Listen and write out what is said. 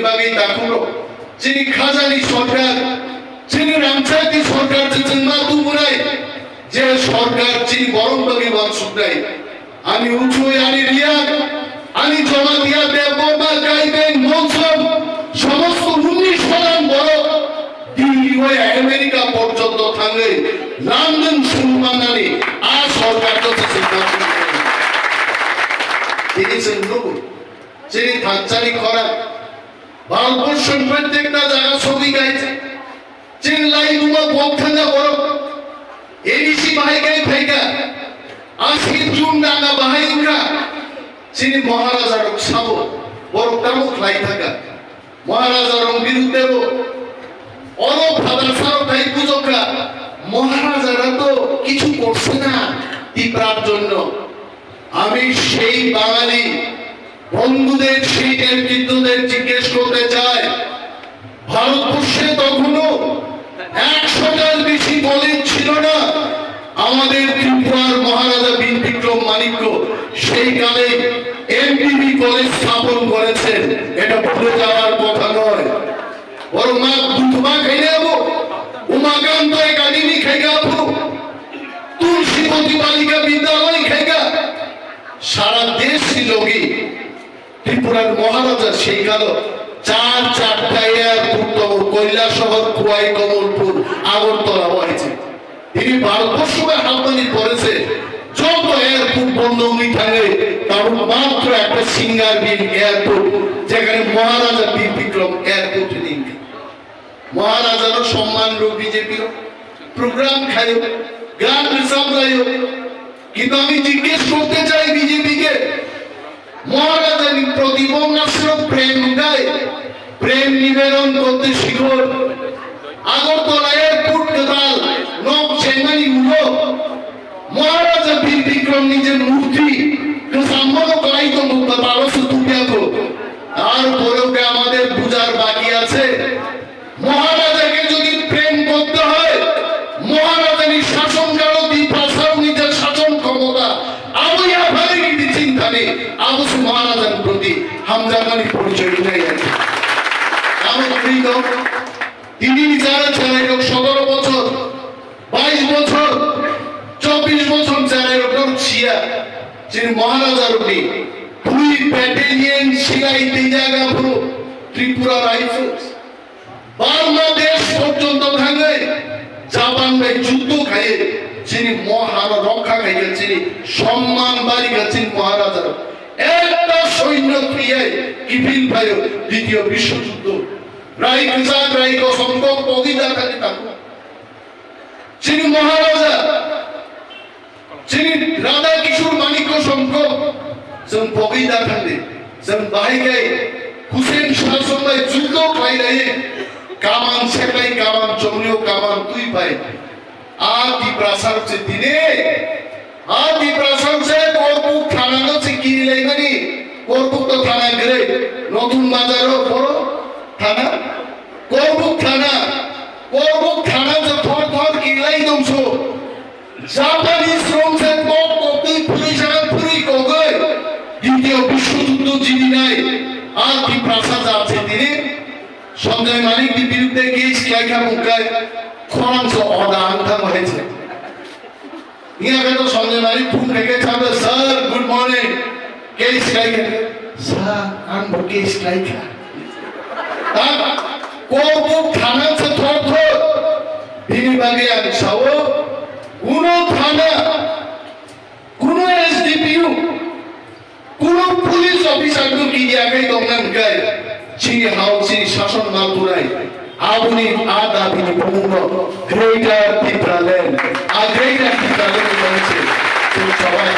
বাগি তাকুরো যিনি খাজানি সরকার যিনি রামচাঁদি সরকার যে জন্মা দুপুরাই যে সরকার যিনি বরং বাগি বংশটাই আমি উঁচু আনি রিয়াদ আমি জমা দিয়া দেববর্মা গাইবেন মনসব সমস্ত 19 শতাংশ বড় দিল্লি হয়ে আমেরিকা পর্যন্ত থাকলে লন্ডন সুলমানানি আর সরকার তো সিদ্ধান্ত দেখেছেন লোক যিনি থাকচারি করা ভারতবর্ষের প্রত্যেকটা জায়গা ছবি গাইছে চিল্লাই দুমা বকথাঙ্গা বড় এডিসি ভাইগাই ভাইগা আশি জুন ডাঙ্গা বাহাইঙ্গা যিনি মহারাজার সাব বড় কামুক লাই থাকা মহারাজার বিরুদ্ধে অরব ফাদার সারো ভাই পূজকরা মহারাজারা তো কিছু করছে না ত্রিপুরার জন্য আমি সেই বাঙালি বন্ধুদের সেই নেতৃত্বদের জিজ্ঞেস করতে চাই ভারতবর্ষে তখনও 100টার বেশি কলেজ ছিল না আমাদের ত্রিপুরার মহারাজা বীর বিক্রম মানিক্য সেই কালে এমবিবি কলেজ স্থাপন করেছেন এটা ভুলে যাওয়ার কথা নয় বরং মা দুধমা খাই যাবো উমাকান্ত একাডেমি খাই যাবো তুলসীবতী বালিকা বিদ্যালয় খাই গা সারা দেশ ছিল কি ত্রিপুরার মহারাজা সেই কাল 4-4টা এয়ারপোর্ট কৈলাসহর খোয়াই কমলপুর আগরতলা হয়েছে তিনি ভারতবর্ষে হাতমানি করেছে যত এয়ারপোর্ট বন্ধ হয়ে থাকে তার মাত্র একটা সিঙ্গারবিল এয়ারপোর্ট যেখানে মহারাজা বীর বিক্রম এয়ারপোর্ট নেই মহারাজারও সম্মান রূপ বিজেপির প্রোগ্রাম খায় গান সামলায় কিন্তু আমি জিজ্ঞেস করতে চাই বিজেপিকে মহারাজা প্রতিবঙ্গাশ্র প্রেম গায় প্রেম নিবেদন করতে শিখো আগরতলা এয়ারপোর্ট কাল নব চেঙ্গানি উড়ো মহারাজা বীর বিক্রম নিজের মূর্তি সম্মান করাই তো মুক্ত পারস তুমিয়াকো আর পরেও আমাদের পূজার বাকি আছে মহারাজাকে যদি প্রেম করতে হয় মহারাজানি শাসন কালো দ্বীপাসাও নিজের শাসন ক্ষমতা আবইয়া ভাবে কিন্তু চিন্তা নেই আবস মহারাজার প্রতি হামজামানি পরিচয় উঠে গেছে আমার প্রিয় তিনি যারা ছেলে 17 বছর 22 বছর 24 বছর যারা এরকম ছিয়া যিনি মহারাজার উনি 2 ব্যাটালিয়ন সিলাই জায়গা পুরো ত্রিপুরা রাইফেলস বাংলাদেশ পর্যন্ত ভাঙে জাপান ভাই যুদ্ধ খাইয়ে যিনি মহারাজা রক্ষা খাইয়ে যিনি সম্মান বাড়ি গেছেন মহারাজার একটা সৈন্য ক্রিয়ায় কিপিল ভাই দ্বিতীয় বিশ্বযুদ্ধ রাইক সংখ্যক কবিতা থাকে থাকুন যিনি মহারাজা যিনি রাধা কিশোর মানিক্য সংখ্যক যেমন কবিতা থাকে যেমন বাহিকায় হুসেন শাসন ভাই যুদ্ধ খাই রায়ে কামান সেটাই কামান চমড়িও কামান তুই ভাই আদি প্রাসার হচ্ছে দিনে আদি প্রাসার হচ্ছে করপুক থানা হচ্ছে কি লাইমানি করপুক তো থানা গেলে নতুন বাজারও বড় থানা করপুক থানা যে থর থর কিলাই দংশ জাপানি শ্রমসে পপ কপি পুলিশ আর পুরি কগয় দ্বিতীয় বিশ্বযুদ্ধ যিনি নাই আদি প্রাসাদ আছে তিনি সঞ্জয় মালিকের বিরুদ্ধে কেস লেখা মুখায় খরচ অদাঙ্কাম হয়েছে ইয়াকে তো সঞ্জয় মালিক ফোন থেকে ছাড়বে স্যার গুড মর্নিং কেস লেখা স্যার আমি কেস লেখা কোবুক থানা সে থর থর বিনিবাগে আমি সব কোন থানা কোন এসডিপিইউ কোন পুলিশ অফিসার কি জায়গায় দমন গায় চিনি হাউসি শাসন মালপুরাই আবুনি আদা বিনি পূর্ণ গ্রেটার ত্রিপুরা ল্যান্ড আর গ্রেটার ত্রিপুরা ল্যান্ড বলেছে সবাই